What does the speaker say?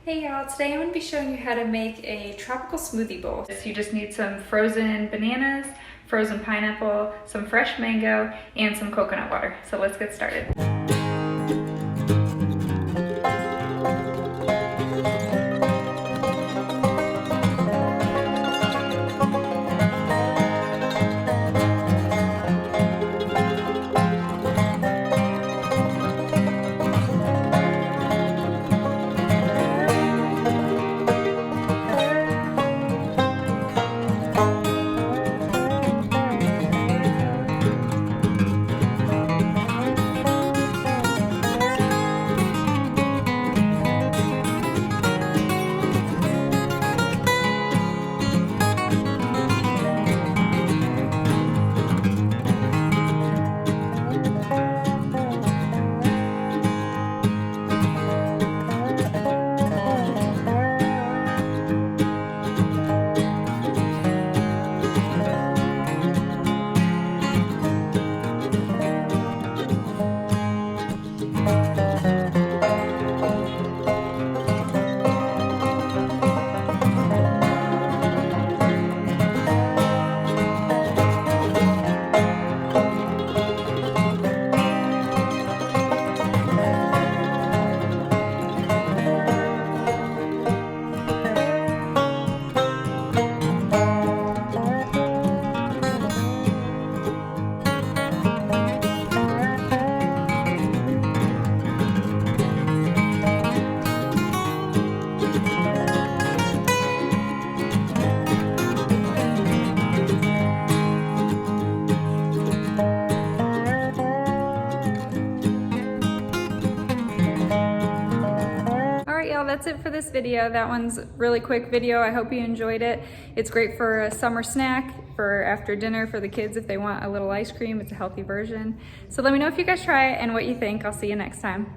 Hey y'all, today I'm going to be showing you how to make a tropical smoothie bowl. So you just need some frozen bananas, frozen pineapple, some fresh mango, and some coconut water. So let's get started. That's it for this video. That one's a really quick video. I hope you enjoyed it. It's great for a summer snack, for after dinner for the kids if they want a little ice cream. It's a healthy version. So let me know if you guys try it and what you think. I'll see you next time.